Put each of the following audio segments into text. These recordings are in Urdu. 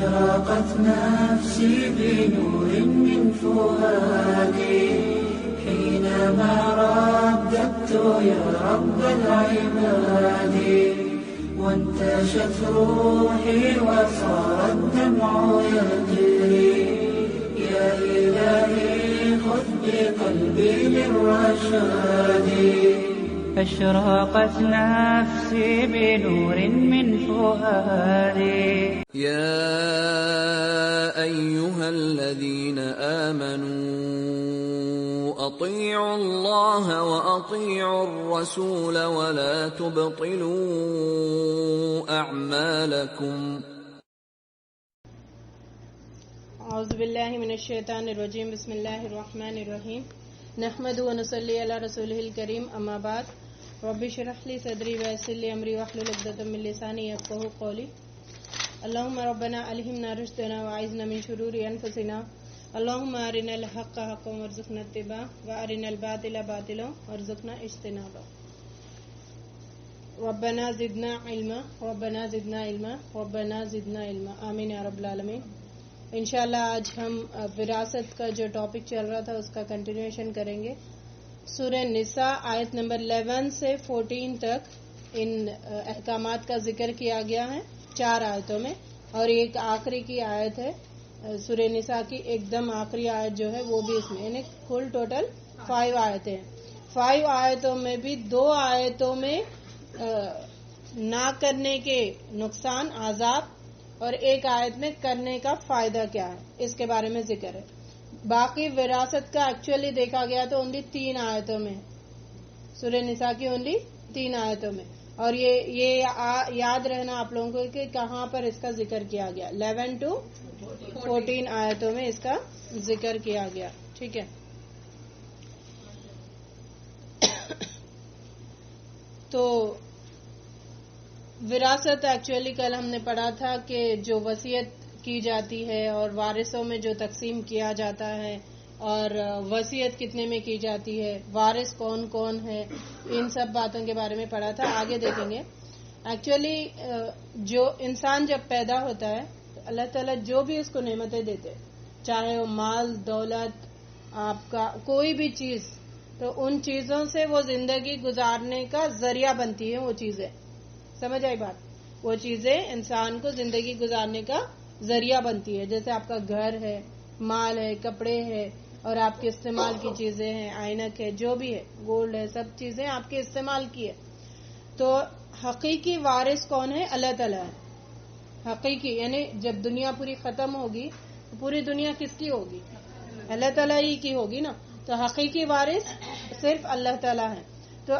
أشرقت نفسي بنور من فؤادي حينما رددت يا رب العباد وانتشت روحي وصار الدمع يجري يا إلهي خذ بقلبي للرشاد أشرقت نفسي بنور من فؤادي يا أيها الذين آمنوا أطيعوا الله وأطيعوا الرسول ولا تبطلوا أعمالكم اعوذ باللہ من الشیطان الرجیم بسم اللہ الرحمن الرحیم نحمده ونصلی علی رسولہ الکریم اما بعد رب اشرح لی صدری ویسر لی امری واحلل عقدۃ من لسانی یفقهوا قولی اللهم ربنا الہمنا رشدنا واعذنا من شرور انفسنا اللهم ارنا الحق حقا وارزقنا اتباعه وارنا الباطل باطلا وارزقنا اجتنابه ربنا زدنا علما ربنا زدنا علما ربنا زدنا علما آمین یا رب العالمین۔ انشاءاللہ آج ہم وراثت کا جو ٹاپک چل رہا تھا اس کا کنٹینیوشن کریں گے۔ سورہ نساء آیت نمبر 11 سے 14 تک ان احکامات کا ذکر کیا گیا ہے 4 آیتوں میں، اور ایک آخری کی آیت ہے سورہ نساء کی ایک دم آخری آیت جو ہے وہ بھی اس میں، یعنی کل ٹوٹل 5 آیتیں ہیں۔ 5 آیتوں میں بھی 2 آیتوں میں نہ کرنے کے نقصان عذاب اور ایک آیت میں کرنے کا فائدہ کیا ہے اس کے بارے میں ذکر ہے۔ باقی وراثت کا ایکچولی دیکھا گیا تو اونلی 3 آیتوں میں، سورہ نساء کی اونلی 3 آیتوں میں، اور یہ یاد رہنا آپ لوگوں کو کہ کہاں پر اس کا ذکر کیا گیا، 11 to 14 آیتوں میں اس کا ذکر کیا گیا، ٹھیک ہے۔ تو وراثت ایکچولی کل ہم نے پڑھا تھا کہ جو وصیت کی جاتی ہے اور وارثوں میں جو تقسیم کیا جاتا ہے اور وصیت کتنے میں کی جاتی ہے، وارث کون کون ہے، ان سب باتوں کے بارے میں پڑھا تھا۔ آگے دیکھیں گے ایکچولی جو انسان جب پیدا ہوتا ہے تو اللہ تعالیٰ جو بھی اس کو نعمتیں دیتے، چاہے وہ مال دولت آپ کا کوئی بھی چیز، تو ان چیزوں سے وہ زندگی گزارنے کا ذریعہ بنتی ہے، وہ چیزیں، سمجھ آئی بات؟ وہ چیزیں انسان کو زندگی گزارنے کا ذریعہ بنتی ہے، جیسے آپ کا گھر ہے، مال ہے، کپڑے ہے، اور آپ کے استعمال کی چیزیں ہیں، آئینک ہے، جو بھی ہے، گولڈ ہے، سب چیزیں آپ کے استعمال کی ہے۔ تو حقیقی وارث کون ہے؟ اللہ تعالیٰ ہے حقیقی، یعنی جب دنیا پوری ختم ہوگی تو پوری دنیا کس کی ہوگی؟ اللہ تعالیٰ ہی کی ہوگی نا۔ تو حقیقی وارث صرف اللہ تعالیٰ ہے۔ تو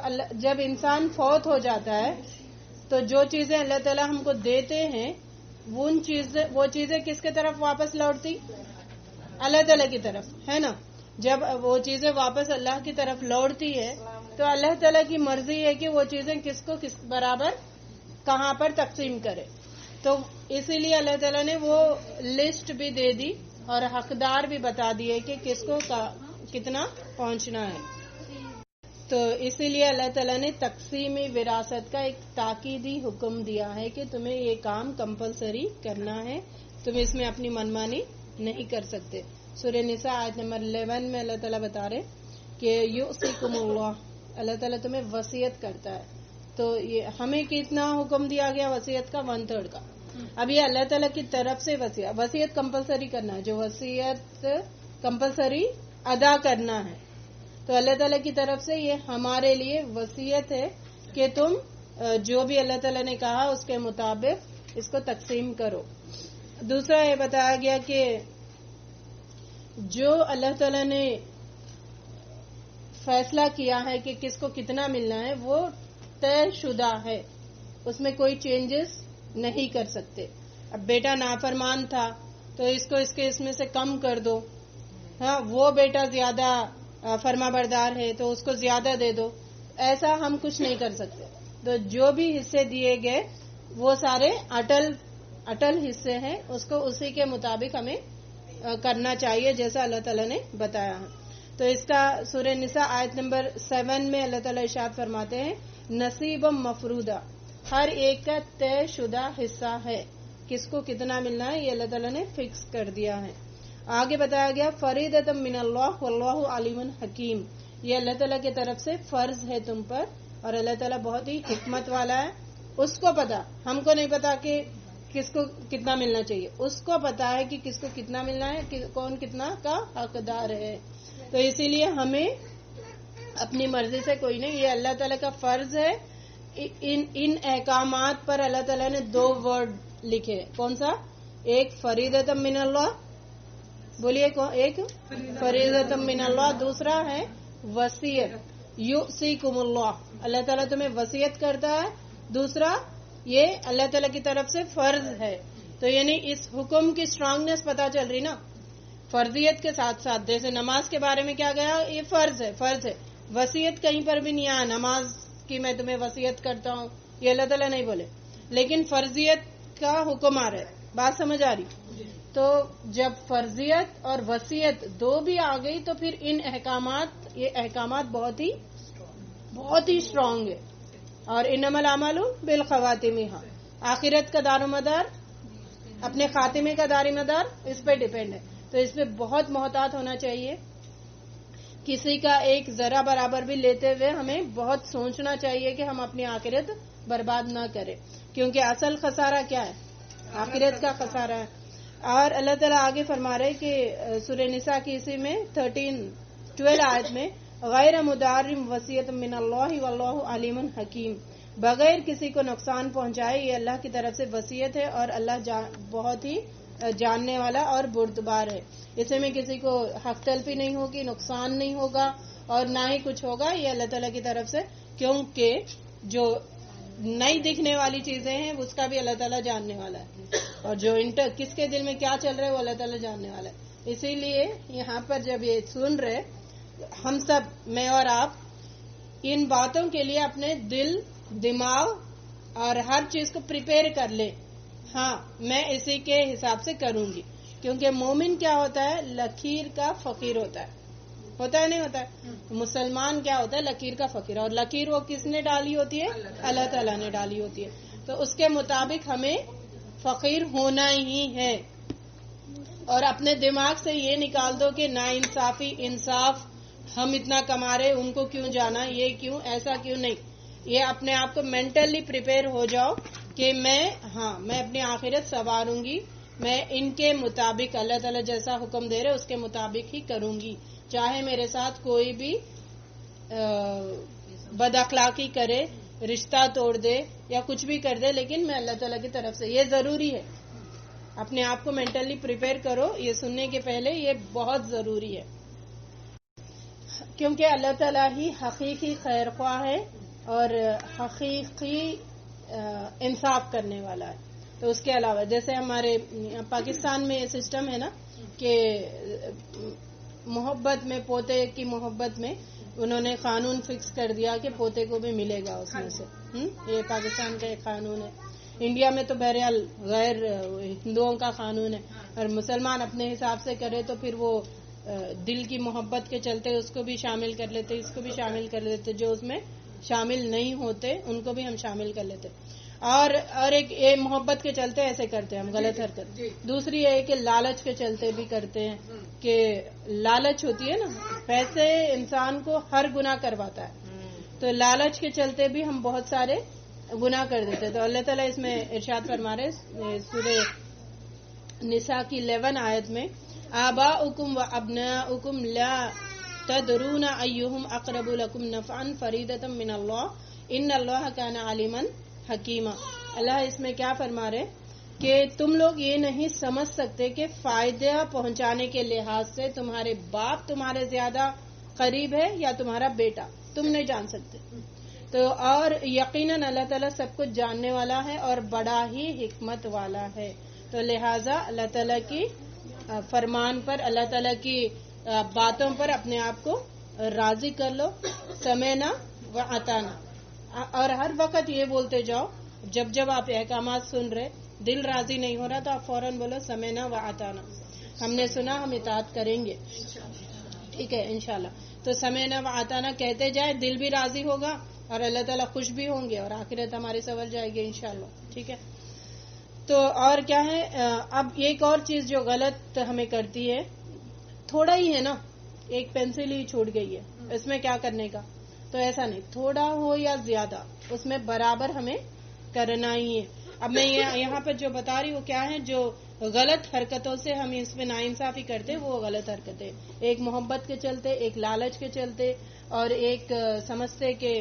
جب انسان فوت ہو جاتا ہے تو جو چیزیں اللہ تعالیٰ ہم کو دیتے ہیں وہ چیزیں کس کی طرف واپس لوٹتی؟ اللہ تعالیٰ کی طرف، ہے نا۔ جب وہ چیزیں واپس اللہ کی طرف لوٹتی ہے تو اللہ تعالیٰ کی مرضی ہے کہ وہ چیزیں کس کو کس برابر کہاں پر تقسیم کرے۔ تو اسی لیے اللہ تعالیٰ نے وہ لسٹ بھی دے دی اور حقدار بھی بتا دیے کہ کس کو کتنا پہنچنا ہے۔ تو اسی لیے اللہ تعالیٰ نے تقسیمی وراثت کا ایک تاکیدی حکم دیا ہے کہ تمہیں یہ کام کمپلسری کرنا ہے، تم اس میں اپنی منمانی نہیں کر سکتے۔ سورہ نساء آیت نمبر 11 میں اللہ تعالیٰ بتا رہے کہ یوصیکم اللہ، اللہ تعالیٰ تمہیں وصیت کرتا ہے۔ تو یہ ہمیں کتنا حکم دیا گیا وصیت کا؟ 1/3 کا۔ اب یہ اللہ تعالیٰ کی طرف سے وصیت کمپلسری کرنا ہے، جو وصیت کمپلسری ادا کرنا ہے، تو اللہ تعالیٰ کی طرف سے یہ ہمارے لیے وصیت ہے کہ تم جو بھی اللہ تعالیٰ نے کہا اس کے مطابق اس کو تقسیم کرو۔ دوسرا یہ بتایا گیا کہ جو اللہ تعالیٰ نے فیصلہ کیا ہے کہ کس کو کتنا ملنا ہے وہ طے شدہ ہے، اس میں کوئی چینجز نہیں کر سکتے۔ اب بیٹا نافرمان تھا تو اس کو اس میں سے کم کر دو، ہاں وہ بیٹا زیادہ فرما بردار ہے تو اس کو زیادہ دے دو، ایسا ہم کچھ نہیں کر سکتے۔ تو جو بھی حصے دیے گئے وہ سارے اٹل حصے ہیں، اس کو اسی کے مطابق ہمیں کرنا چاہیے جیسا اللہ تعالیٰ نے بتایا ہے۔ تو اس کا سورہ نساء آیت نمبر 7 میں اللہ تعالیٰ ارشاد فرماتے ہیں نصیب مفروضہ، ہر ایک کا طے شدہ حصہ ہے کس کو کتنا ملنا ہے یہ اللہ تعالیٰ نے فکس کر دیا ہے. آگے بتایا گیا فریضۃ من اللہ واللہ علیم حکیم، یہ اللہ تعالیٰ کی طرف سے فرض ہے تم پر اور اللہ تعالیٰ بہت ہی حکمت والا ہے. اس کو پتا، ہم کو نہیں پتا کہ کس کو کتنا ملنا چاہیے، اس کو پتا ہے کہ کس کو کتنا ملنا ہے، کون کتنا کا حقدار ہے. تو اسی لیے ہمیں اپنی مرضی سے کوئی نہیں، یہ اللہ تعالیٰ کا فرض ہے. ان احکامات پر اللہ تعالیٰ نے 2 ورڈ لکھے. کون سا؟ ایک فریضۃ من اللہ، بولیے ایک فریضۃ من اللہ، دوسرا ہے وصیت یوصیکم اللہ، اللہ تعالیٰ تمہیں وصیت کرتا ہے. دوسرا یہ اللہ تعالیٰ کی طرف سے فرض ہے. تو یعنی اس حکم کی اسٹرانگنیس پتا چل رہی نا، فرضیت کے ساتھ ساتھ. جیسے نماز کے بارے میں کیا گیا، یہ فرض ہے، فرض ہے. وصیت کہیں پر بھی نہیں آیا نماز کی میں تمہیں وصیت کرتا ہوں، یہ اللہ تعالیٰ نہیں بولے، لیکن فرضیت کا حکم آ رہا ہے. بات سمجھ آ رہی؟ تو جب فرضیت اور وصیت 2 بھی آ گئی تو پھر ان احکامات، یہ احکامات بہت ہی اسٹرانگ ہے. اور انما الاعمال بالخواتیم، آخرت کا دار و مدار، اپنے خاتمے کا دار و مدار اس پہ ڈیپینڈ ہے. تو اس پہ بہت محتاط ہونا چاہیے. کسی کا ایک ذرا برابر بھی لیتے ہوئے ہمیں بہت سوچنا چاہیے کہ ہم اپنی آخرت برباد نہ کریں، کیونکہ اصل خسارہ کیا ہے؟ آخرت کا خسارہ ہے. اور اللہ تعالیٰ آگے فرما رہے کہ سورہ نساء کی اسی میں 12 آیت میں غیر مضارم وصیت من اللہ واللہ علیم حکیم، بغیر کسی کو نقصان پہنچائے یہ اللہ کی طرف سے وصیت ہے اور اللہ بہت ہی جاننے والا اور بردبار ہے. اسے میں کسی کو حق تلفی نہیں ہوگی، نقصان نہیں ہوگا اور نہ ہی کچھ ہوگا، یہ اللہ تعالیٰ کی طرف سے. کیونکہ جو نئی دکھنے والی چیزیں ہیں اس کا بھی اللہ تعالیٰ جاننے والا ہے، اور جو کس کے دل میں کیا چل رہا ہے وہ اللہ تعالیٰ جاننے والا ہے. اسی لیے یہاں پر جب یہ سن رہے ہم سب، میں اور آپ، ان باتوں کے لیے اپنے دل، دماغ اور ہر چیز کو پریپیئر کر لے. ہاں میں اسی کے حساب سے کروں گی، کیونکہ مومن کیا ہوتا ہے؟ لکیر کا فقیر ہوتا ہے نہیں ہوتا ہے؟ مسلمان کیا ہوتا ہے؟ لکیر کا فقیر. اور لکیر وہ کس نے ڈالی ہوتی ہے؟ اللہ تعالیٰ نے ڈالی ہوتی ہے. تو اس کے مطابق ہمیں فقیر ہونا ہی ہے. اور اپنے دماغ سے یہ نکال دو کہ نا انصافی، انصاف، ہم اتنا کما رہے ان کو کیوں جانا، یہ کیوں، ایسا کیوں نہیں. یہ اپنے آپ کو مینٹلی پریپیئر ہو جاؤ کہ میں اپنی آخرت سنواروں گی، میں ان کے مطابق اللہ تعالیٰ جیسا حکم دے رہے اس کے مطابق ہی کروں گی، چاہے میرے ساتھ کوئی بھی بد اخلاقی کرے، رشتہ توڑ دے یا کچھ بھی کر دے، لیکن میں اللہ تعالیٰ کی طرف سے. یہ ضروری ہے، اپنے آپ کو مینٹلی پریپیئر کرو. یہ سننے کے پہلے یہ بہت ضروری ہے، کیونکہ اللہ تعالیٰ ہی حقیقی خیر خواہ ہے اور حقیقی انصاف کرنے والا ہے. تو اس کے علاوہ جیسے ہمارے پاکستان میں یہ سسٹم ہے نا کہ محبت میں، پوتے کی محبت میں انہوں نے قانون فکس کر دیا کہ پوتے کو بھی ملے گا اس میں سے. یہ پاکستان کا ایک قانون ہے. انڈیا میں تو بہرحال غیر ہندوؤں کا قانون ہے، اور مسلمان اپنے حساب سے کرے تو پھر وہ دل کی محبت کے چلتے اس کو بھی شامل کر لیتے، اس کو بھی شامل کر لیتے، جو اس میں شامل نہیں ہوتے ان کو بھی ہم شامل کر لیتے. اور ایک یہ محبت کے چلتے ایسے کرتے ہیں ہم غلط حرکت. دوسری یہ کہ لالچ کے چلتے بھی کرتے ہیں، کہ لالچ ہوتی ہے نا، پیسے انسان کو ہر گناہ کرواتا ہے، تو لالچ کے چلتے بھی ہم بہت سارے گناہ کر دیتے. تو اللہ تعالیٰ اس میں ارشاد فرما رہے سورہ نساء کی 11 آیت میں آباؤکم و ابناؤکم لا تدرون ایہم اقرب لکم نفعا فریضۃ من اللہ ان اللہ کان علیما حکیما. اللہ اس میں کیا فرما رہے کہ تم لوگ یہ نہیں سمجھ سکتے کہ فائدہ پہنچانے کے لحاظ سے تمہارے باپ تمہارے زیادہ قریب ہے یا تمہارا بیٹا، تم نہیں جان سکتے. تو اور یقیناً اللہ تعالیٰ سب کچھ جاننے والا ہے اور بڑا ہی حکمت والا ہے. تو لہٰذا اللہ تعالیٰ کی فرمان پر، اللہ تعالیٰ کی باتوں پر اپنے آپ کو راضی کر لو. سمینا و اطعنا، اور ہر وقت یہ بولتے جاؤ جب آپ احکامات سن رہے، دل راضی نہیں ہو رہا تو آپ فوراً بولو سمینا و اطعنا، ہم نے سنا، ہم اطاعت کریں گے. ٹھیک ہے انشاءاللہ. تو سمینا و اطعنا کہتے جائے، دل بھی راضی ہوگا اور اللہ تعالیٰ خوش بھی ہوں گے اور آخرت ہماری سنور جائے گی انشاءاللہ. ٹھیک ہے. تو اور کیا ہے، اب ایک اور چیز جو غلط ہمیں کرتی ہے، تھوڑا ہی ہے نا، ایک پینسل ہی چھوٹ گئی ہے، اس میں کیا کرنے کا، تو ایسا نہیں، تھوڑا ہو یا زیادہ اس میں برابر ہمیں کرنا ہی ہے. اب میں یہاں پہ جو بتا رہی ہوں کیا ہے، جو غلط حرکتوں سے ہم اس میں ناانصافی کرتے وہ غلط حرکتیں، ایک محبت کے چلتے، ایک لالچ کے چلتے، اور ایک سمجھتے کہ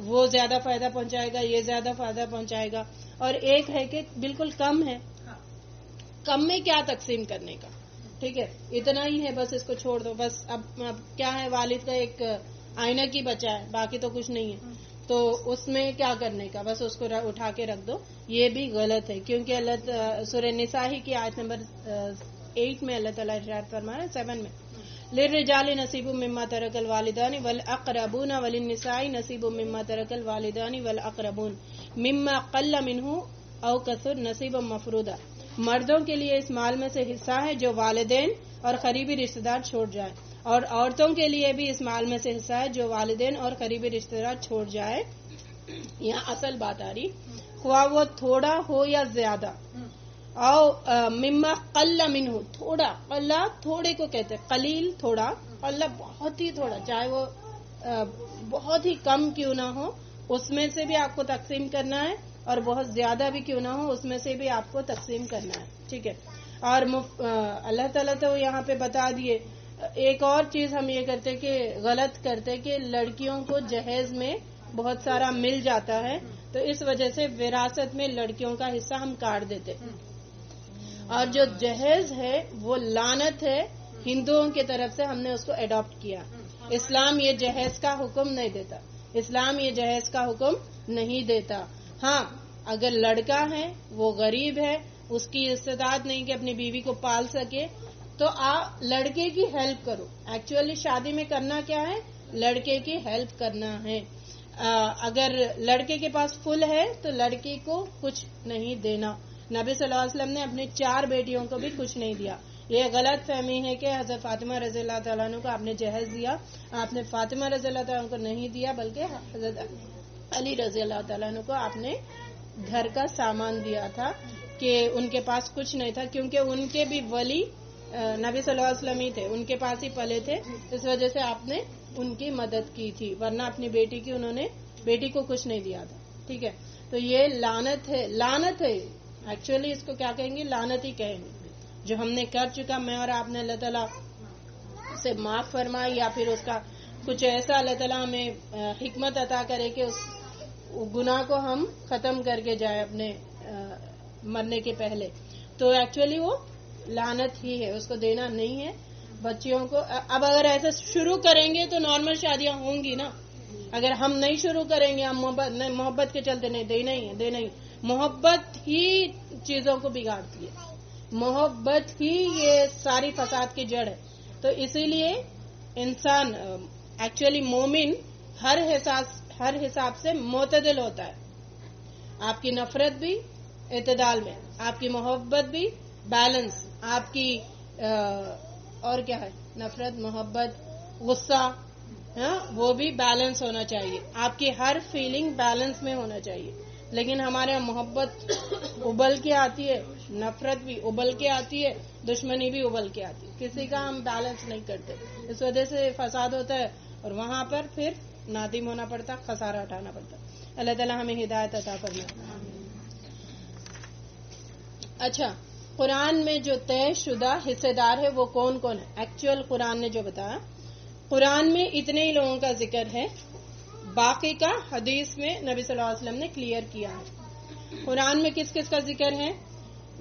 وہ زیادہ فائدہ پہنچائے گا، یہ زیادہ فائدہ پہنچائے گا، اور ایک ہے کہ بالکل کم ہے، کم میں کیا تقسیم کرنے کا، ٹھیک ہے، اتنا ہی ہے، بس اس کو چھوڑ دو، بس اب کیا ہے، والد کا ایک آئینہ کی بچا ہے، باقی تو کچھ نہیں ہے، تو اس میں کیا کرنے کا، بس اس کو اٹھا کے رکھ دو، یہ بھی غلط ہے، کیونکہ اللہ سورہ نساء کی آیت نمبر 8 میں اللہ تعالیٰ ارشاد فرما رہا ہے، 7 میں، للرجال نصیب مما ترک الوالدان والاقربون وللنساء نصیب مما ترک الوالدان والاقربون مما قل منہ او کثر نصیبا مفروضا. مردوں کے لیے اس مال میں سے حصہ ہے جو والدین اور قریبی رشتہ دار چھوڑ جائے، اور عورتوں کے لیے بھی اس مال میں سے حصہ ہے جو والدین اور قریبی رشتہ دار چھوڑ جائے. یہاں اصل بات آ رہی، خواہ وہ تھوڑا ہو یا زیادہ، او مما قل منہ، تھوڑا، قلہ تھوڑے کو کہتے ہیں، قلیل تھوڑا، قلہ بہت ہی تھوڑا، چاہے وہ بہت ہی کم کیوں نہ ہو، اس میں سے بھی آپ کو تقسیم کرنا ہے، اور بہت زیادہ بھی کیوں نہ ہو اس میں سے بھی آپ کو تقسیم کرنا ہے، ٹھیک ہے. اور اللہ تعالیٰ تو یہاں پہ بتا دیے. ایک اور چیز ہم یہ کرتے کہ غلط کرتے کہ لڑکیوں کو جہیز میں بہت سارا مل جاتا ہے، تو اس وجہ سے وراثت میں لڑکیوں کا حصہ ہم کاٹ دیتے، اور جو جہیز ہے وہ لعنت ہے، ہندوؤں کی طرف سے ہم نے اس کو اڈاپٹ کیا. اسلام یہ جہیز کا حکم نہیں دیتا، اسلام یہ جہیز کا حکم نہیں دیتا. ہاں اگر لڑکا ہے، وہ غریب ہے، اس کی استطاعت نہیں کہ اپنی بیوی کو پال سکے، تو آپ لڑکے کی ہیلپ کرو. ایکچولی شادی میں کرنا کیا ہے، لڑکے کی ہیلپ کرنا ہے. اگر لڑکے کے پاس فل ہے تو لڑکی کو کچھ نہیں دینا. نبی صلی اللہ علیہ وسلم نے اپنی 4 بیٹیوں کو بھی کچھ نہیں دیا. یہ غلط فہمی ہے کہ حضرت فاطمہ رضی اللہ تعالیٰ عنہ کو آپ نے جہیز دیا، آپ نے فاطمہ رضی اللہ تعالیٰ عنہ کو نہیں دیا، بلکہ حضرت علی رضی اللہ تعالیٰ عنہ کو آپ نے گھر کا سامان دیا تھا، کہ ان کے پاس کچھ نہیں تھا، کیونکہ ان کے بھی ولی نبی صلی اللہ علیہ وسلم ہی تھے، ان کے پاس ہی پلے تھے، اس وجہ سے آپ نے ان کی مدد کی تھی، ورنہ اپنی بیٹی کی انہوں نے بیٹی کو کچھ نہیں دیا تھا، ٹھیک ہے. تو یہ لعنت ہے، لعنت ہے، ایکچولی اس کو کیا کہیں گے، لعنت ہی کہیں گے. جو ہم نے کر چکا، میں اور آپ نے اللہ تعالیٰ سے معاف فرمائی، یا پھر اس کا کچھ ایسا اللہ تعالیٰ ہمیں حکمت عطا کرے کہ اس گناہ کو ہم ختم کر کے جائے اپنے مرنے کے پہلے، تو ایکچولی وہ لعنت ہی ہے، اس کو دینا نہیں ہے بچیوں کو. اب اگر ایسے شروع کریں گے تو نارمل شادیاں ہوں گی نا، اگر ہم نہیں شروع کریں گے، ہم محبت کے چلتے نہیں دینا ہی ہے، دینا ہی. محبت ہی چیزوں کو بگاڑتی ہے، محبت ہی یہ ساری فساد کی جڑ ہے. تو اسی لیے انسان ایکچولی مومن ہر حساب سے معتدل ہوتا ہے. آپ کی نفرت بھی اعتدال میں، آپ کی محبت بھی بیلنس، آپ کی اور کیا ہے، نفرت، محبت، غصہ، وہ بھی بیلنس ہونا چاہیے. آپ کی ہر فیلنگ بیلنس میں ہونا چاہیے. لیکن ہمارے یہاں محبت ابل کے آتی ہے، نفرت بھی ابل کے آتی ہے، دشمنی بھی ابل کے آتی ہے، کسی کا ہم بیلنس نہیں کرتے، اس وجہ سے فساد ہوتا ہے، اور وہاں پر پھر نادم ہونا پڑتا، خسارہ اٹھانا پڑتا. اللہ تعالیٰ ہمیں ہدایت عطا فرمائے. اچھا، قرآن میں جو طے شدہ حصے دار ہے وہ کون کون ہے؟ ایکچوئل قرآن نے جو بتایا، قرآن میں اتنے ہی لوگوں کا ذکر ہے، باقی کا حدیث میں نبی صلی اللہ علیہ وسلم نے کلیئر کیا ہے. قرآن میں کس کس کا ذکر ہے؟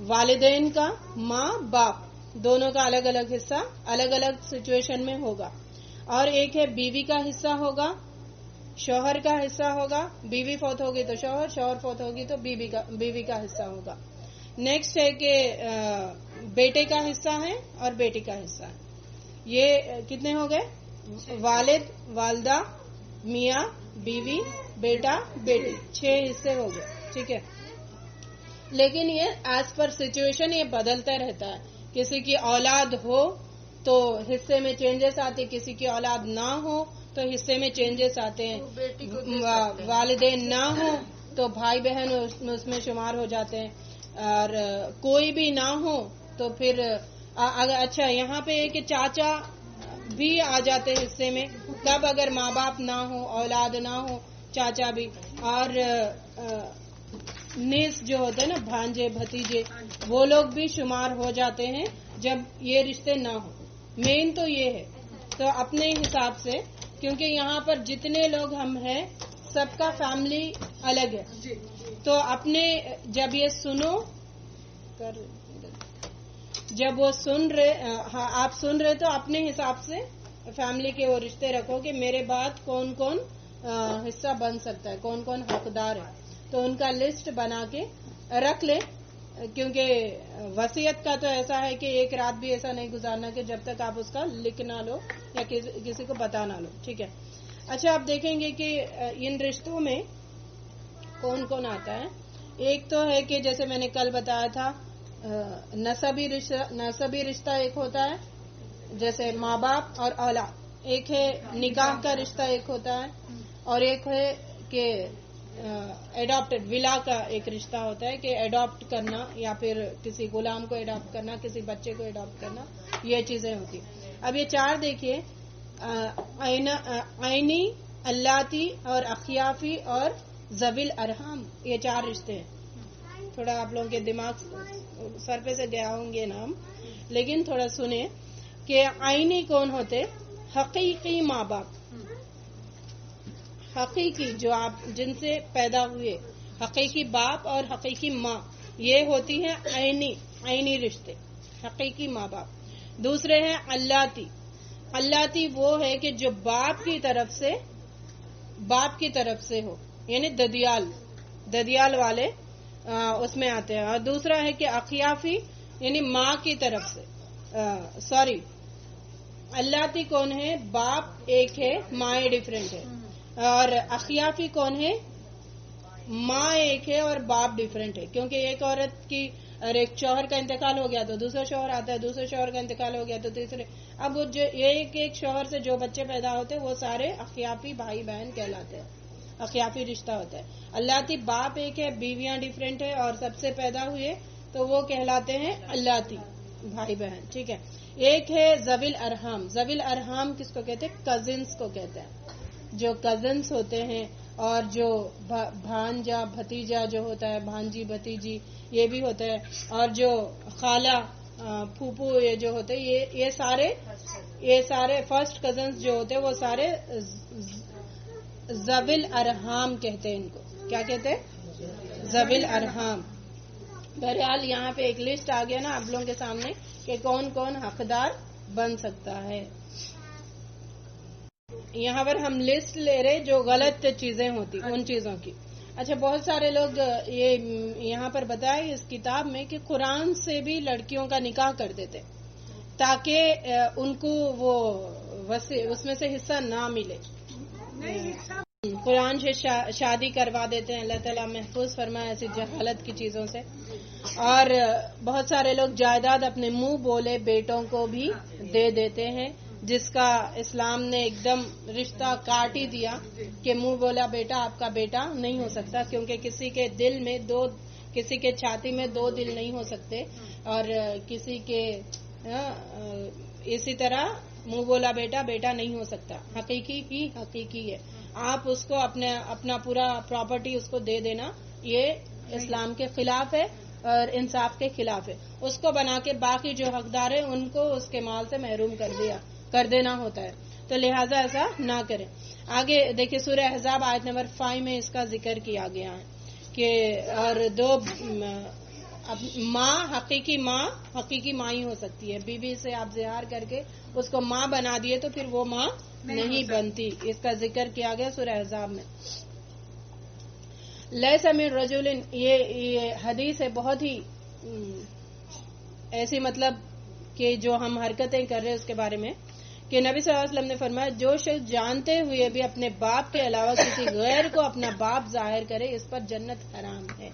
والدین کا، ماں باپ دونوں کا الگ الگ حصہ الگ الگ سچویشن میں ہوگا. اور ایک ہے بیوی کا حصہ ہوگا، شوہر کا حصہ ہوگا، بیوی فوت ہوگی تو شوہر، شوہر فوت ہوگی تو بیوی کا حصہ ہوگا. نیکسٹ ہے کہ بیٹے کا حصہ ہے اور بیٹی کا حصہ ہے. یہ کتنے ہو گئے؟ والد، والدہ، میاں، بیوی، بیٹا، بیٹی، 6 حصے ہو گئے، ٹھیک ہے. لیکن یہ ایز پر سچویشن یہ بدلتا رہتا ہے. کسی کی اولاد ہو تو حصے میں چینجز آتے، کسی کی اولاد نہ ہو تو حصے میں چینجز آتے ہیں. والدین نہ ہو تو بھائی بہن اس میں شمار ہو جاتے ہیں. اور کوئی بھی نہ ہو تو پھر اچھا یہاں پہ ہے کہ چاچا بھی آ جاتے حصے میں، کب اگر ماں باپ نہ ہو، اولاد نہ ہو، چاچا بھی، اور نیس جو ہوتے ہیں نا بھانجے بھتیجے، وہ لوگ بھی شمار ہو جاتے ہیں جب یہ رشتے نہ ہو. مین تو یہ ہے. تو اپنے حساب سے، کیونکہ یہاں پر جتنے لوگ ہم ہیں سب کا فیملی الگ ہے، تو اپنے جب یہ سنو جب وہ آپ سن رہے تو اپنے حساب سے فیملی کے وہ رشتے رکھو کہ میرے بعد کون کون حصہ بن سکتا ہے، کون کون حقدار ہے، تو ان کا لسٹ بنا کے رکھ لیں. کیونکہ وصیت کا تو ایسا ہے کہ ایک رات بھی ایسا نہیں گزارنا کہ جب تک آپ اس کا لکھ نہ لو یا کسی کو بتا نہ لو. ٹھیک ہے. اچھا آپ دیکھیں گے کہ ان رشتوں میں کون کون آتا ہے. ایک تو ہے کہ جیسے میں نے کل بتایا تھا نسبی رشتہ ایک ہوتا ہے، جیسے ماں باپ اور اولاد. ایک ہے نکاح کا رشتہ ایک ہوتا ہے، اور ایک ہے کہ ایڈاپٹڈ ولا کا ایک رشتہ ہوتا ہے کہ ایڈاپٹ کرنا یا پھر کسی غلام کو ایڈاپٹ کرنا، کسی بچے کو ایڈاپٹ کرنا، یہ چیزیں ہوتی. اب یہ چار دیکھیے، عینی، اللاتی اور اخیافی اور ذوی الارحام، یہ چار رشتے ہیں. تھوڑا آپ لوگوں کے دماغ سر پہ سے گیا ہوں گے نام، لیکن تھوڑا سنیں کہ عینی کون ہوتے؟ حقیقی ماں باپ، حقیقی جو آپ جن سے پیدا ہوئے، حقیقی باپ اور حقیقی ماں، یہ ہوتی ہیں عینی رشتے، حقیقی ماں باپ. دوسرے ہیں اللاتی. اللاتی وہ ہے کہ جو باپ کی طرف سے ہو، یعنی ددیال والے اس میں آتے ہیں. اور دوسرا ہے کہ اخیافی، یعنی ماں کی طرف سے. اللاتی کون ہے؟ باپ ایک ہے، ماں ڈیفرنٹ ہے. اور اخیافی کون ہے؟ ماں ایک ہے اور باپ ڈیفرنٹ ہے. کیونکہ ایک عورت کی اور ایک شوہر کا انتقال ہو گیا تو دوسرا شوہر آتا ہے، دوسرے شوہر کا انتقال ہو گیا تو تیسرے. اب وہ جو ایک شوہر سے جو بچے پیدا ہوتے ہیں وہ سارے اخیافی بھائی بہن کہلاتے ہیں، اخیافی رشتہ ہوتا ہے. اللاتی باپ ایک ہے، بیویاں ڈیفرنٹ ہے اور سب سے پیدا ہوئے تو وہ کہلاتے ہیں اللاتی بھائی بہن. ٹھیک ہے. ایک ہے ذوی الارحام. ذوی الارحام کس کو کہتے ہیں؟ کزنس کو کہتے ہیں. جو کزنس ہوتے ہیں اور جو بھانجا بھتیجا جو ہوتا ہے، بھانجی بھتیجی یہ بھی ہوتا ہے، اور جو خالہ پھوپھو یہ جو ہوتے ہیں، یہ سارے فرسٹ کزنس جو ہوتے ہیں وہ سارے ذوی الارحام کہتے ہیں. ان کو کیا کہتے ہیں؟ ذوی الارحام. بہرحال یہاں پہ ایک لسٹ آ گیا نا آپ لوگوں کے سامنے کہ کون کون حقدار بن سکتا ہے. یہاں پر ہم لسٹ لے رہے جو غلط چیزیں ہوتی ان چیزوں کی. اچھا بہت سارے لوگ یہ یہاں پر بتائے اس کتاب میں کہ قرآن سے بھی لڑکیوں کا نکاح کر دیتے تاکہ ان کو وہ اس میں سے حصہ نہ ملے. قرآن سے شادی کروا دیتے ہیں. اللہ تعالیٰ محفوظ فرمائے ایسی جہالت کی چیزوں سے. اور بہت سارے لوگ جائیداد اپنے منہ بولے بیٹوں کو بھی دے دیتے ہیں، جس کا اسلام نے ایک دم رشتہ کاٹ ہی دیا کہ منہ بولا بیٹا آپ کا بیٹا نہیں ہو سکتا. کیونکہ کسی کے دل میں کسی کے چھاتی میں دو دل نہیں ہو سکتے، اور کسی کے اسی طرح منہ بولا بیٹا بیٹا نہیں ہو سکتا. حقیقی ہی حقیقی ہے. آپ اس کو اپنا پورا پراپرٹی اس کو دے دینا یہ اسلام کے خلاف ہے اور انصاف کے خلاف ہے. اس کو بنا کے باقی جو حقدار ہیں ان کو اس کے مال سے محروم کر دینا ہوتا ہے. تو لہٰذا ایسا نہ کریں. آگے دیکھیں سورہ احزاب آیت نمبر 5 میں اس کا ذکر کیا گیا ہے کہ اور ماں حقیقی ماں ہی ہو سکتی ہے. بیوی سے آپ زہار کر کے اس کو ماں بنا دیے تو پھر وہ ماں نہیں بنتی. اس کا ذکر کیا گیا سورہ احزاب میں. لیس من رجل، یہ حدیث ہے بہت ہی ایسی مطلب کہ جو ہم حرکتیں کر رہے ہیں اس کے بارے میں کہ نبی صلی اللہ علیہ وسلم نے فرمایا جو شخص جانتے ہوئے بھی اپنے باپ کے علاوہ کسی غیر کو اپنا باپ ظاہر کرے اس پر جنت حرام ہے.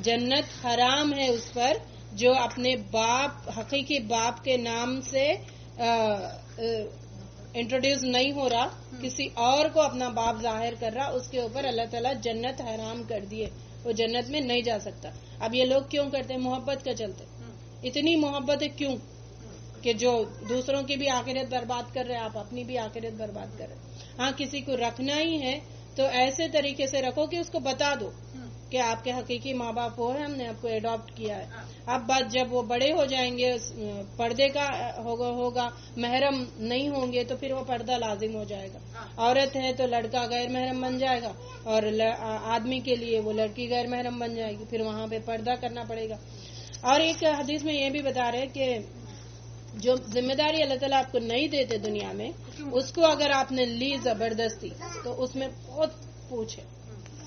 جنت حرام ہے اس پر جو اپنے باپ حقیقی باپ کے نام سے انٹروڈیوس نہیں ہو رہا، کسی اور کو اپنا باپ ظاہر کر رہا، اس کے اوپر اللہ تعالیٰ جنت حرام کر دیے. وہ جنت میں نہیں جا سکتا. اب یہ لوگ کیوں کرتے ہیں؟ محبت کا چلتے. اتنی محبت ہے کیوں کہ جو دوسروں کی بھی آخرت برباد کر رہے، آپ اپنی بھی آخرت برباد کر رہے. ہاں کسی کو رکھنا ہی ہے تو ایسے طریقے سے رکھو کہ اس کو بتا دو کہ آپ کے حقیقی ماں باپ وہ ہیں، ہم نے آپ کو اڈاپٹ کیا ہے. اب بات جب وہ بڑے ہو جائیں گے، پردے کا ہوگا، محرم نہیں ہوں گے تو پھر وہ پردہ لازم ہو جائے گا. عورت ہے تو لڑکا غیر محرم بن جائے گا، اور آدمی کے لیے وہ لڑکی غیر محرم بن جائے گی، پھر وہاں پہ پردہ کرنا پڑے گا. اور ایک حدیث میں یہ بھی بتا رہے کہ جو ذمہ داری اللہ تعالیٰ آپ کو نہیں دیتے دنیا میں، اس کو اگر آپ نے لی زبردستی تو اس میں بہت پوچھ ہے.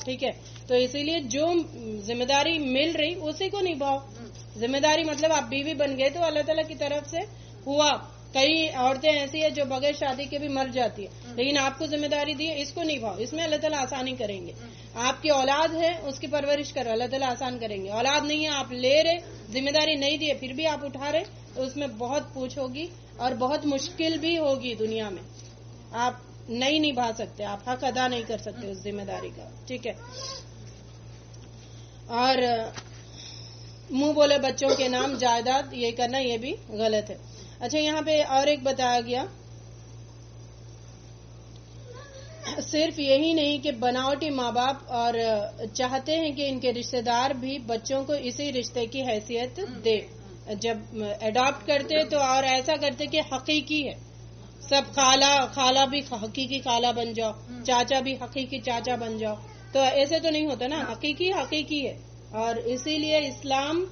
ٹھیک ہے، تو اسی لیے جو ذمہ داری مل رہی اسی کو نبھاؤ. ذمہ داری مطلب آپ بیوی بن گئے تو اللہ تعالیٰ کی طرف سے ہوا. کئی عورتیں ایسی ہیں جو بغیر شادی کے بھی مر جاتی ہے، لیکن آپ کو ذمہ داری دی ہے، اس کو نبھاؤ. اس میں اللہ تعالیٰ آسانی کریں گے. آپ کی اولاد ہے، اس کی پرورش کرو، اللہ تعالیٰ آسان کریں گے. اولاد نہیں ہے، آپ لے رہے، ذمہ داری نہیں دی ہے، پھر بھی آپ اٹھا رہے، تو اس میں بہت پوچھ ہوگی اور بہت مشکل بھی ہوگی. دنیا میں آپ نہیں نبھا سکتے، آپ حق ادا نہیں کر سکتے اس ذمہ داری کا. ٹھیک ہے، اور منہ بولے بچوں کے نام جائیداد یہ کرنا یہ بھی غلط ہے. اچھا، یہاں پہ اور ایک بتایا گیا، صرف یہی نہیں کہ بناوٹی ماں باپ اور چاہتے ہیں کہ ان کے رشتہ دار بھی بچوں کو اسی رشتے کی حیثیت دے. جب اڈاپٹ کرتے تو اور ایسا کرتے کہ حقیقی ہے، سب خالہ بھی حقیقی خالہ بن جاؤ، چاچا بھی حقیقی چاچا بن جاؤ، تو ایسے تو نہیں ہوتا نا. حقیقی ہے. اور اسی لیے اسلام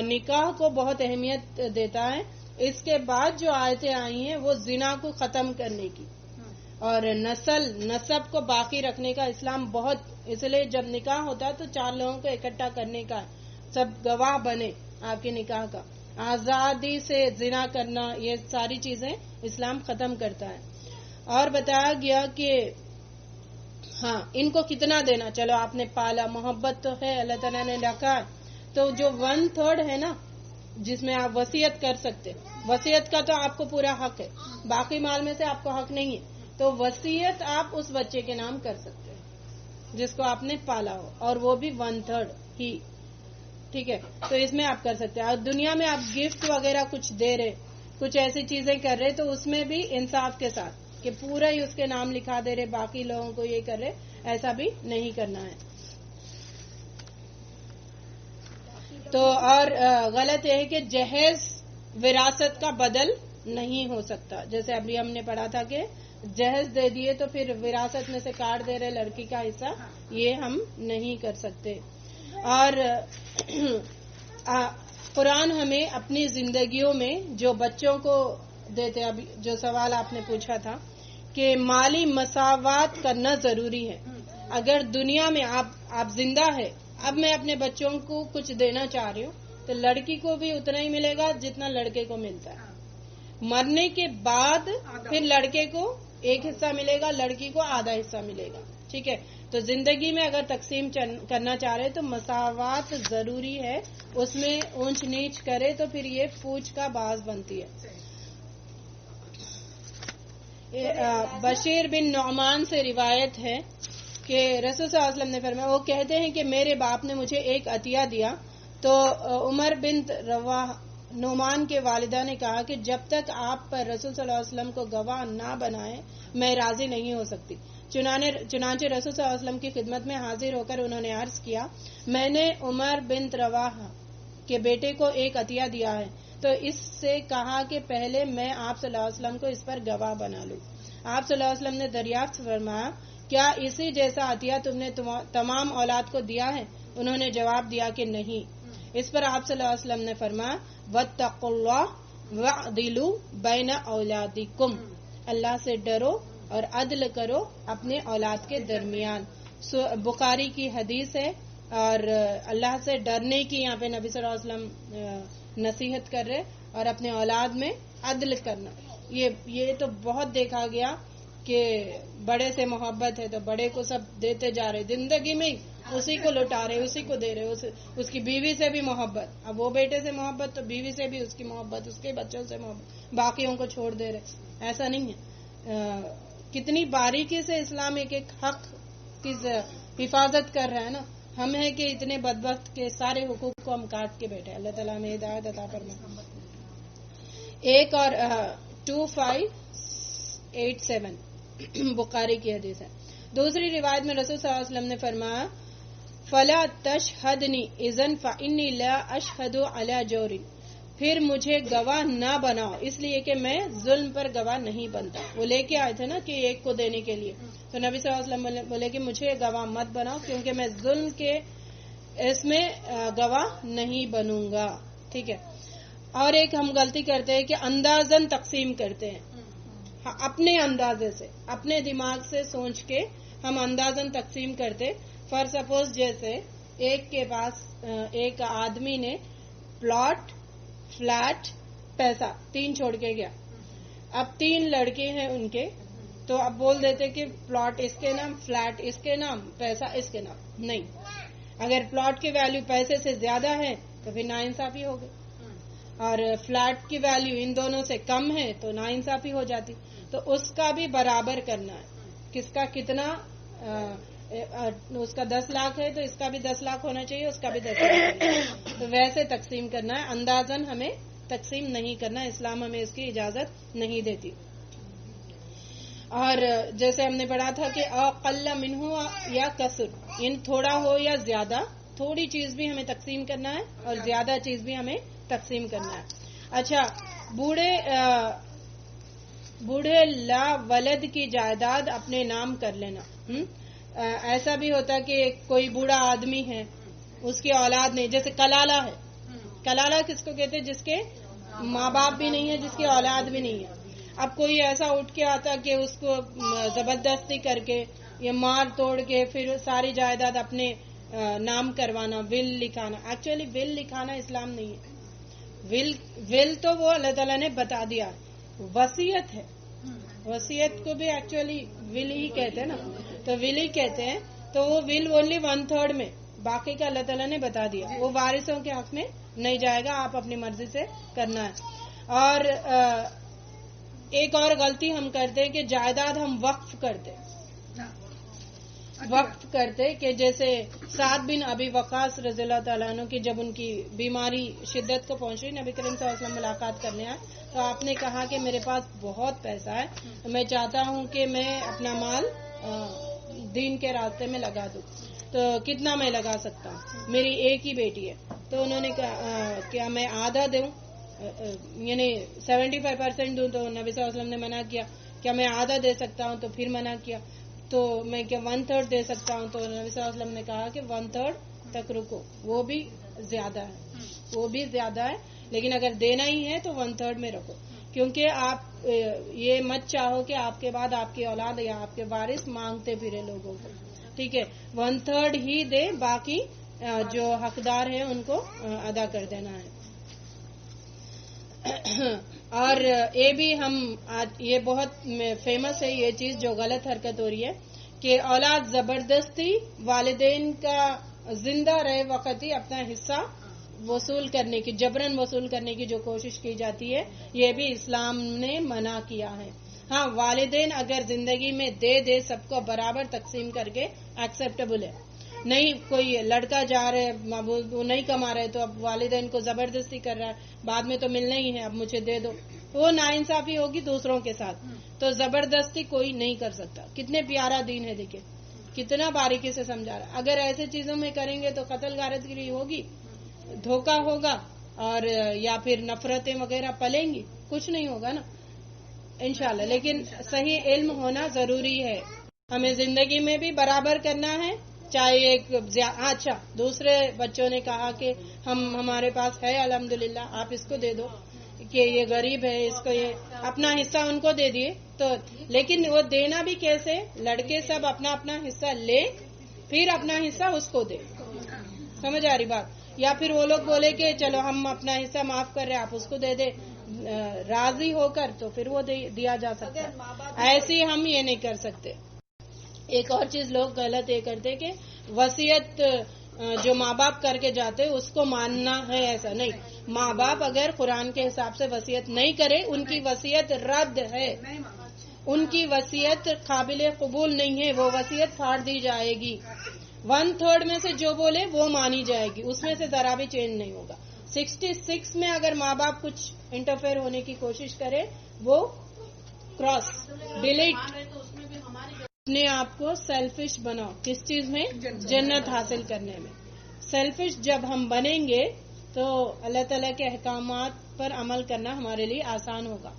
نکاح کو بہت اہمیت دیتا ہے. اس کے بعد جو آیتیں آئی ہیں وہ زنا کو ختم کرنے کی اور نسب کو باقی رکھنے کا اسلام بہت. اس لیے جب نکاح ہوتا ہے تو 4 لوگوں کو اکٹھا کرنے کا، سب گواہ بنے آپ کے نکاح کا. آزادی سے زنا کرنا، یہ ساری چیزیں اسلام ختم کرتا ہے. اور بتایا گیا کہ ہاں ان کو کتنا دینا. چلو آپ نے پالا، محبت تو ہے، اللہ تعالیٰ نے رکھا ہے، تو جو 1/3 ہے نا جس میں آپ وصیت کر سکتے، وصیت کا تو آپ کو پورا حق ہے، باقی مال میں سے آپ کو حق نہیں ہے، تو وصیت آپ اس بچے کے نام کر سکتے ہیں جس کو آپ نے پالا ہو، اور وہ بھی 1/3 ہی. ٹھیک ہے، تو اس میں آپ کر سکتے ہیں. اور دنیا میں آپ گفٹ وغیرہ کچھ دے رہے، کچھ ایسی چیزیں کر رہے، تو اس میں بھی انصاف کے ساتھ کہ پورا ہی اس کے نام لکھا دے رہے، باقی لوگوں کو یہ کر رہے، ایسا بھی نہیں کرنا ہے. تو اور غلط یہ ہے کہ جہیز وراثت کا بدل نہیں ہو سکتا. جیسے ابھی ہم نے پڑھا تھا کہ جہیز دے دیے تو پھر وراثت میں سے کاٹ دے رہے لڑکی کا حصہ، یہ ہم نہیں کر سکتے. اور قرآن ہمیں اپنی زندگیوں میں جو بچوں کو دیتے، ابھی جو سوال آپ نے پوچھا تھا کہ مالی مساوات کرنا ضروری ہے. اگر دنیا میں آپ زندہ ہے، اب میں اپنے بچوں کو کچھ دینا چاہ رہی ہوں تو لڑکی کو بھی اتنا ہی ملے گا جتنا لڑکے کو ملتا ہے. مرنے کے بعد پھر لڑکے کو ایک حصہ ملے گا، لڑکی کو آدھا حصہ ملے گا. ٹھیک ہے، تو زندگی میں اگر تقسیم کرنا چاہ رہے تو مساوات ضروری ہے. اس میں اونچ نیچ کرے تو پھر یہ پوچھ کا باعث بنتی ہے. بشیر بن نعمان سے روایت ہے کہ رسول صلی اللہ علیہ وسلم نے فرمایا، وہ کہتے ہیں کہ میرے باپ نے مجھے ایک عطیہ دیا، تو عمر بنت نعمان کے والدہ نے کہا کہ جب تک آپ پر رسول صلی اللہ علیہ وسلم کو گواہ نہ بنائے میں راضی نہیں ہو سکتی. چنانچہ رسول صلی اللہ علیہ وسلم کی خدمت میں حاضر ہو کر انہوں نے عرض کیا، میں نے عمر بنت رواحہ کے بیٹے کو ایک عطیہ دیا ہے، تو اس سے کہا کہ پہلے میں آپ صلی اللہ علیہ وسلم کو اس پر گواہ بنا لوں. آپ صلی اللہ علیہ وسلم نے دریافت فرمایا، کیا اسی جیسا عطیہ تم نے تمام اولاد کو دیا ہے؟ انہوں نے جواب دیا کہ نہیں. اس پر آپ صلی اللہ علیہ وسلم نے فرمایا، واتقوا اللہ واعدلوا بین اولادکم، اللہ سے ڈرو اور عدل کرو اپنے اولاد کے درمیان. بخاری کی حدیث ہے. اور اللہ سے ڈرنے کی یہاں پہ نبی صلی اللہ علیہ وسلم نصیحت کر رہے، اور اپنے اولاد میں عدل کرنا. یہ تو بہت دیکھا گیا کہ بڑے سے محبت ہے تو بڑے کو سب دیتے جا رہے، زندگی میں اسی کو لٹا رہے، اسی کو دے رہے. اس کی بیوی سے بھی محبت، اب وہ بیٹے سے محبت تو بیوی سے بھی اس کی محبت، اس کے بچوں سے محبت، باقیوں کو چھوڑ دے رہے. ایسا نہیں ہے. کتنی باریکی سے اسلام ایک حق کی حفاظت کر رہا ہے نا. ہم ہیں کہ اتنے بدبخت کے سارے حقوق کو ہم کاٹ کے بیٹھے. اللہ تعالیٰ ہمیں ہدایت عطا فرمائے. ایک اور 2587 بخاری کی حدیث ہے. دوسری روایت میں رسول صلی اللہ علیہ وسلم نے فرمایا فلا تشہدنی اذن فانی لا اشہد علی جور، پھر مجھے گواہ نہ بناؤ اس لیے کہ میں ظلم پر گواہ نہیں بنتا. وہ لے کے آئے تھے نا کہ ایک کو دینے کے لیے، تو نبی صلی اللہ علیہ وسلم بولے کہ مجھے گواہ مت بناؤ کیونکہ میں ظلم کے اس میں گواہ نہیں بنوں گا. ٹھیک ہے. اور ایک ہم غلطی کرتے ہیں کہ اندازن تقسیم کرتے ہیں، اپنے اندازے سے، اپنے دماغ سے سوچ کے ہم اندازن تقسیم کرتے. فار سپوز جیسے ایک کے پاس ایک آدمی نے پلاٹ، فلیٹ، پیسہ 3 چھوڑ کے گیا. اب 3 لڑکے ہیں ان کے، تو اب بول دیتے کہ پلاٹ اس کے نام، فلیٹ اس کے نام، پیسہ اس کے نام. نہیں، اگر پلاٹ کی ویلیو پیسے سے زیادہ ہے تو پھر ناانصافی ہو گئی، اور فلیٹ کی ویلیو ان دونوں سے کم ہے تو ناانصافی ہو جاتی. تو اس کا بھی برابر کرنا ہے. کس کا کتنا، اس کا 10 لاکھ ہے تو اس کا بھی 10 لاکھ ہونا چاہیے، اس کا بھی 10 لاکھ ہونا چاہیے. تو ویسے تقسیم کرنا ہے، اندازن ہمیں تقسیم نہیں کرنا. اسلام ہمیں اس کی اجازت نہیں دیتی. اور جیسے ہم نے پڑھا تھا کہ اقل منہ یا کثر، ان تھوڑا ہو یا زیادہ، تھوڑی چیز بھی ہمیں تقسیم کرنا ہے اور زیادہ چیز بھی ہمیں تقسیم کرنا ہے. اچھا، بوڑھے لا ولد کی جائیداد اپنے نام کر لینا. ایسا بھی ہوتا کہ کوئی بوڑھا آدمی ہے، اس کی اولاد نہیں، جیسے کلالہ ہے. کلالہ کس کو کہتے ہیں؟ جس کے ماں باپ بھی نہیں ہے، جس کی اولاد بھی نہیں ہے. اب کوئی ایسا اٹھ کے آتا کہ اس کو زبردستی کر کے یا مار توڑ کے پھر ساری جائیداد اپنے نام کروانا، ول لکھانا. ایکچولی ول لکھانا اسلام نہیں ہے. ول تو وہ اللہ تعالیٰ نے بتا دیا، وصیت ہے. وصیت کو بھی ایکچولی ول ہی کہتے ہیں نا، تو ول ہی کہتے ہیں. تو وہ ول اونلی 1/3 میں، باقی کا اللہ تعالیٰ نے بتا دیا. وہ وارثوں کے حق میں نہیں جائے گا، آپ اپنی مرضی سے کرنا ہے. اور ایک اور غلطی ہم کرتے کہ جائیداد ہم وقف کرتے کہ جیسے سعد بن ابی وقاص رضی اللہ تعالیٰ عنہ کی جب ان کی بیماری شدت کو پہنچ رہی، نبی کریم صلی اللہ علیہ وسلم ملاقات کرنے آئے تو آپ نے کہا کہ میرے پاس بہت پیسہ ہے، میں چاہتا ہوں کہ میں اپنا مال دین کے راستے میں لگا دوں. تو کتنا میں لگا سکتا ہوں؟ میری ایک ہی بیٹی ہے. تو انہوں نے کہا کیا میں آدھا دوں، یعنی 75% دوں؟ تو نبی صلی اللہ علیہ وسلم نے منع کیا. کیا میں آدھا دے سکتا ہوں؟ تو پھر منع کیا. تو میں کیا 1/3 دے سکتا ہوں؟ تو نبی صلی اللہ علیہ وسلم نے کہا کہ 1/3 تک رکو، وہ بھی زیادہ ہے. لیکن اگر دینا ہی ہے تو 1/3 میں رکھو، کیونکہ آپ یہ مت چاہو کہ آپ کے بعد آپ کی اولاد یا آپ کے وارث مانگتے پھرے لوگوں کو. ٹھیک ہے، 1/3 ہی دے، باقی جو حقدار ہیں ان کو ادا کر دینا ہے. اور یہ بھی یہ بہت فیمس ہے یہ چیز جو غلط حرکت ہو رہی ہے کہ اولاد زبردستی والدین کا زندہ رہے وقت ہی اپنا حصہ وصول کرنے کی، جبرن وصول کرنے کی جو کوشش کی جاتی ہے، یہ بھی اسلام نے منع کیا ہے. ہاں، والدین اگر زندگی میں دے سب کو برابر تقسیم کر کے ایکسیپٹیبل ہے. نہیں، کوئی لڑکا جا رہا ہے، وہ نہیں کما رہے تو اب والدین کو زبردستی کر رہا ہے، بعد میں تو ملنا ہی ہے، اب مجھے دے دو، وہ ناانصافی ہوگی دوسروں کے ساتھ. تو زبردستی کوئی نہیں کر سکتا. کتنے پیارا دین ہے، دیکھیں کتنا باریکی سے سمجھا رہا ہے. اگر ایسے چیزوں میں کریں گے تو قتل غارتگری ہوگی، دھوکہ ہوگا، اور یا پھر نفرتیں وغیرہ پلیں گی، کچھ نہیں ہوگا نا انشاءاللہ. لیکن صحیح علم ہونا ضروری ہے. ہمیں زندگی میں بھی برابر کرنا ہے، چاہے ایک اچھا دوسرے بچوں نے کہا کہ ہمارے پاس ہے الحمدللہ، آپ اس کو دے دو کہ یہ غریب ہے، اس کو یہ اپنا حصہ ان کو دے دیے. تو لیکن وہ دینا بھی کیسے؟ لڑکے سب اپنا اپنا حصہ لے، پھر اپنا حصہ اس کو دے. سمجھ آ رہی بات؟ یا پھر وہ لوگ بولے کہ چلو ہم اپنا حصہ معاف کر رہے آپ اس کو دے دے، راضی ہو کر، تو پھر وہ دیا جا سکتا ہے. ایسے ہم یہ نہیں کر سکتے. ایک اور چیز لوگ غلط یہ کرتے کہ وصیت جو ماں باپ کر کے جاتے اس کو ماننا ہے، ایسا نہیں. ماں باپ اگر قرآن کے حساب سے وصیت نہیں کرے، ان کی وصیت رد ہے، ان کی وصیت قابل قبول نہیں ہے، وہ وصیت پھاڑ دی جائے گی. 1/3 میں سے جو بولے وہ مانی جائے گی, اس میں سے ذرا بھی چینج نہیں ہوگا. 66 میں اگر ماں باپ کچھ انٹرفیئر ہونے کی کوشش کرے وہ کراس ڈیلیٹ. اپنے آپ کو سیلفش بناؤ. کس چیز میں؟ جنت حاصل کرنے میں. سیلفش جب ہم بنیں گے تو اللہ تعالیٰ کے احکامات پر عمل کرنا ہمارے لیے آسان ہوگا.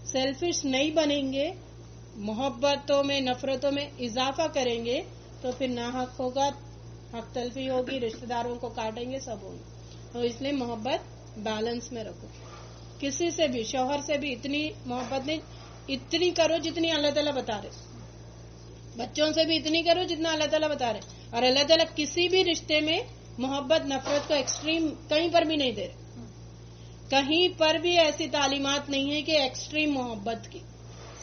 سیلفش نہیں بنیں گے, محبتوں میں نفرتوں میں اضافہ کریں گے تو پھر ناحق ہوگا, حق تلفی ہوگی, رشتہ داروں کو کاٹیں گے, سب ہوگا. تو اس لیے محبت بیلنس میں رکھو. کسی سے بھی, شوہر سے بھی اتنی محبت نہیں, اتنی کرو جتنی اللہ تعالیٰ بتا رہے. بچوں سے بھی اتنی کرو جتنا اللہ تعالیٰ بتا رہے. اور اللہ تعالیٰ کسی بھی رشتے میں محبت نفرت کو ایکسٹریم کہیں پر بھی نہیں دے رہے. کہیں پر بھی ایسی تعلیمات نہیں ہے کہ ایکسٹریم محبت کی.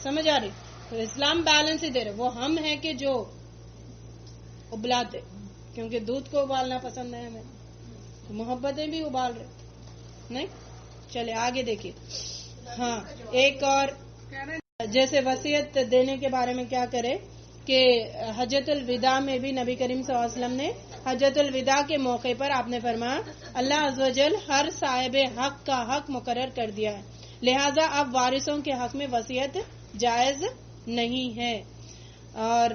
سمجھ آ رہی؟ تو اسلام بیلنس ہی دے رہے. وہ ہم ہیں کہ جو ابلاتے, کیونکہ دودھ کو ابالنا پسند ہے ہمیں, تو محبتیں بھی ابال رہے نہیں. چلے آگے دیکھیے. ہاں, ایک اور جیسے وصیت دینے کے بارے میں کیا کرے کہ حجۃ الوداع میں بھی نبی کریم صلی اللہ علیہ وسلم نے حجۃ الوداع کے موقع پر آپ نے فرمایا اللہ عز و جل ہر صاحب حق کا حق مقرر کر دیا ہے, لہذا اب وارثوں کے حق میں وصیت جائز نہیں ہے. اور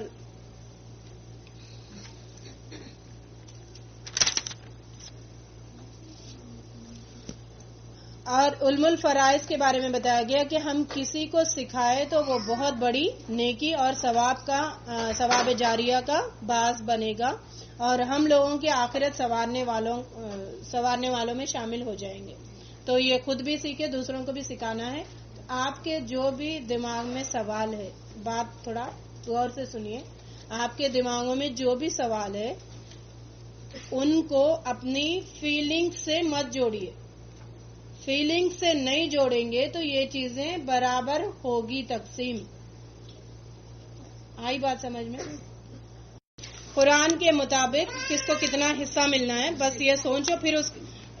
علم الفرائض کے بارے میں بتایا گیا کہ ہم کسی کو سکھائے تو وہ بہت بڑی نیکی اور ثواب جاریہ کا باعث بنے گا, اور ہم لوگوں کی آخرت سنوارنے والوں میں شامل ہو جائیں گے. تو یہ خود بھی سیکھے, دوسروں کو بھی سکھانا ہے. آپ کے جو بھی دماغ میں سوال ہے, بات تھوڑا غور سے سنیے, آپ کے دماغوں میں جو بھی سوال ہے ان کو اپنی فیلنگ سے مت جوڑیے. فیلنگ سے نہیں جوڑیں گے تو یہ چیزیں برابر ہوگی تقسیم. آئی بات سمجھ میں؟ قرآن کے مطابق کس کو کتنا حصہ ملنا ہے بس یہ سوچو. پھر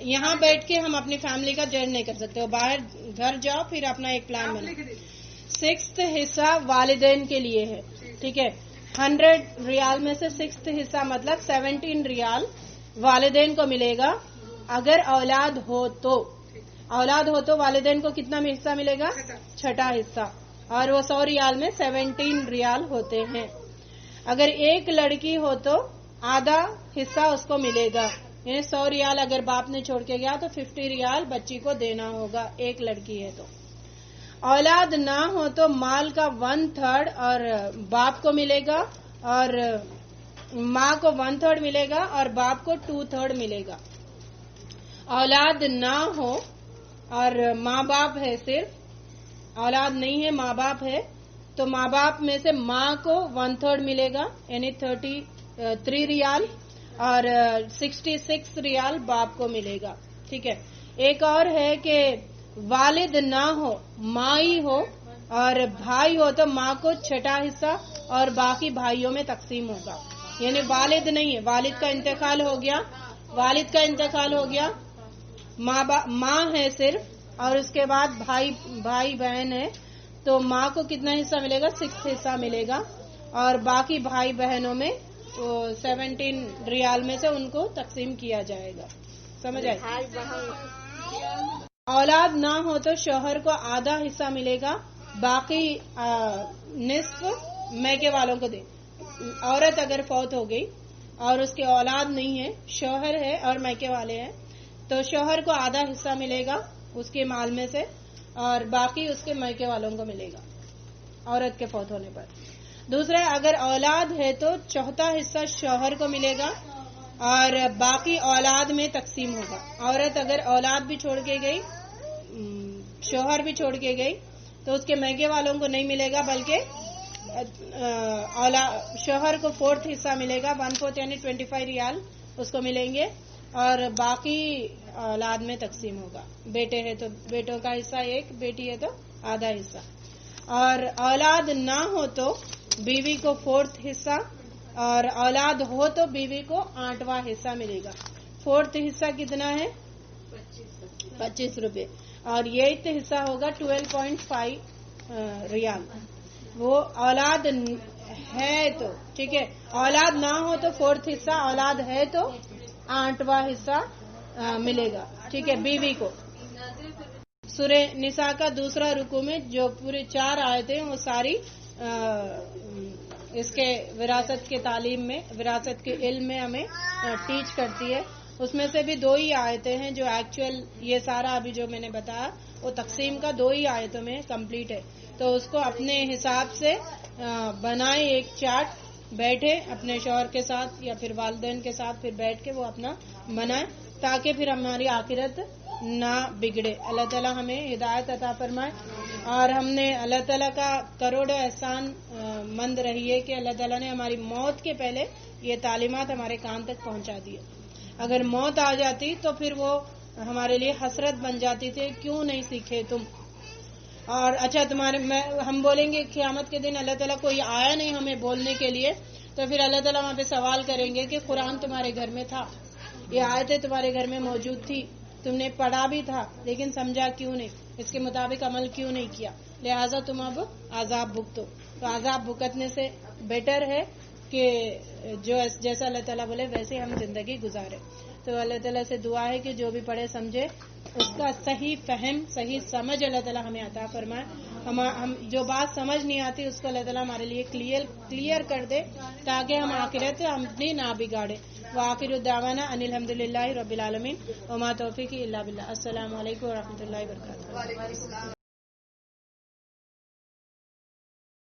یہاں بیٹھ کے ہم اپنی فیملی کا جج نہیں کر سکتے ہو, باہر گھر جاؤ پھر اپنا ایک پلان بناؤ. 6th حصہ والدین کے لیے ہے, ٹھیک ہے. 100 ریال میں سے 6th حصہ مطلب 17 ریال والدین کو ملے گا. اگر اولاد ہو تو والدین کو کتنا حصہ ملے گا؟ 6واں حصہ, اور وہ 100 ریال میں 17 ریال ہوتے ہیں. اگر ایک لڑکی ہو تو آدھا حصہ اس کو ملے گا, یعنی 100 ریال اگر باپ نے چھوڑ کے گیا تو 50 ریال بچی کو دینا ہوگا, ایک لڑکی ہے تو. اولاد نہ ہو تو مال کا 1/3 اور باپ کو ملے گا, اور ماں کو 1/3 ملے گا اور باپ کو 2/3 ملے گا. اولاد نہ ہو اور ماں باپ ہے, صرف اولاد نہیں ہے ماں باپ ہے, تو ماں باپ میں سے ماں کو 1/3 ملے گا یعنی 33 ریال, اور 66 ریال باپ کو ملے گا, ٹھیک ہے. ایک اور ہے کہ والد نہ ہو, ماں ہی ہو, اور بھائی ہو تو ماں کو 6واں حصہ اور باقی بھائیوں میں تقسیم ہوگا. یعنی والد نہیں ہے, والد کا انتقال ہو گیا, ماں ہے صرف, اور اس کے بعد بھائی بہن ہے, تو ماں کو کتنا حصہ ملے گا؟ 6 حصہ ملے گا, اور باقی بھائی بہنوں میں 17 ریال میں سے ان کو تقسیم کیا جائے گا. سمجھ آئے؟ اولاد نہ ہو تو شوہر کو آدھا حصہ ملے گا, باقی نصف میکے والوں کو دے. عورت اگر فوت ہو گئی اور اس کے اولاد نہیں ہے, شوہر ہے اور میکے والے ہیں, تو شوہر کو آدھا حصہ ملے گا اس کے مال میں سے, اور باقی اس کے میکے والوں کو ملے گا عورت کے فوت ہونے پر. دوسرا, اگر اولاد ہے تو 4واں حصہ شوہر کو ملے گا اور باقی اولاد میں تقسیم ہوگا. عورت اگر اولاد بھی چھوڑ کے گئی, شوہر بھی چھوڑ کے گئی, تو اس کے میکے والوں کو نہیں ملے گا, بلکہ شوہر کو 4واں حصہ ملے گا, 1/4 یعنی 25 ریال اس کو ملیں گے, اور باقی اولاد میں تقسیم ہوگا. بیٹے ہیں تو بیٹوں کا حصہ 1, بیٹی ہے تو آدھا حصہ. اور اولاد نہ ہو تو بیوی کو 4واں حصہ, اور اولاد ہو تو بیوی کو 8واں حصہ ملے گا. 4واں حصہ کتنا ہے؟ 25 روپے, اور 8واں حصہ ہوگا 12.5 ریال. وہ اولاد ہے تو ٹھیک ہے، اولاد نہ ہو تو 4th حصہ، اولاد ہے تو 8واں حصہ ملے گا، ٹھیک ہے، بیوی کو. سورہ نساء کا دوسرا رکوع میں جو پورے 4 آیتیں وہ ساری اس کے وراثت کے تعلیم میں، وراثت کے علم میں ہمیں ٹیچ کرتی ہے. اس میں سے بھی 2 ہی آیتیں ہیں جو ایکچوئل یہ سارا ابھی جو میں نے بتایا وہ تقسیم کا 2 ہی آیتوں میں کمپلیٹ ہے. تو اس کو اپنے حساب سے بنائے ایک چارٹ، بیٹھے اپنے شوہر کے ساتھ یا پھر والدین کے ساتھ پھر بیٹھ کے وہ اپنا بنائے تاکہ پھر ہماری آخرت نہ بگڑے. اللہ تعالیٰ ہمیں ہدایت عطا فرمائے. اور ہم نے اللہ تعالیٰ کا کروڑوں احسان مند رہیے کہ اللہ تعالیٰ نے ہماری موت کے پہلے یہ تعلیمات ہمارے کان تک پہنچا دی. اگر موت آ جاتی تو پھر وہ ہمارے لیے حسرت بن جاتی تھی، کیوں نہیں سیکھے تم. اور اچھا ہم بولیں گے قیامت کے دن اللہ تعالیٰ کوئی آیا نہیں ہمیں بولنے کے لیے، تو پھر اللہ تعالیٰ وہاں پہ سوال کریں گے کہ قرآن تمہارے گھر میں تھا، یہ آیتیں تمہارے گھر میں موجود تھی، تم نے پڑھا بھی تھا لیکن سمجھا کیوں نہیں، اس کے مطابق عمل کیوں نہیں کیا، لہٰذا تم اب عذاب بھگتو. تو عذاب بھگتنے سے بیٹر ہے کہ جو جیسا اللہ تعالیٰ بولے ویسے ہم زندگی گزارے. تو اللہ تعالیٰ سے دعا ہے کہ جو بھی پڑھے سمجھے اس کا صحیح فہم، صحیح سمجھ اللہ تعالیٰ ہمیں عطا فرمائے. ہم جو بات سمجھ نہیں آتی اس کو اللہ تعالیٰ ہمارے لیے کلیئر کر دے تاکہ ہم آخرت اپنی نہ بگاڑے. وآخر الدعوانا ان الحمد للہ رب العالمین وما توفیقی الا باللہ. السلام علیکم ورحمۃ اللہ وبرکاتہ.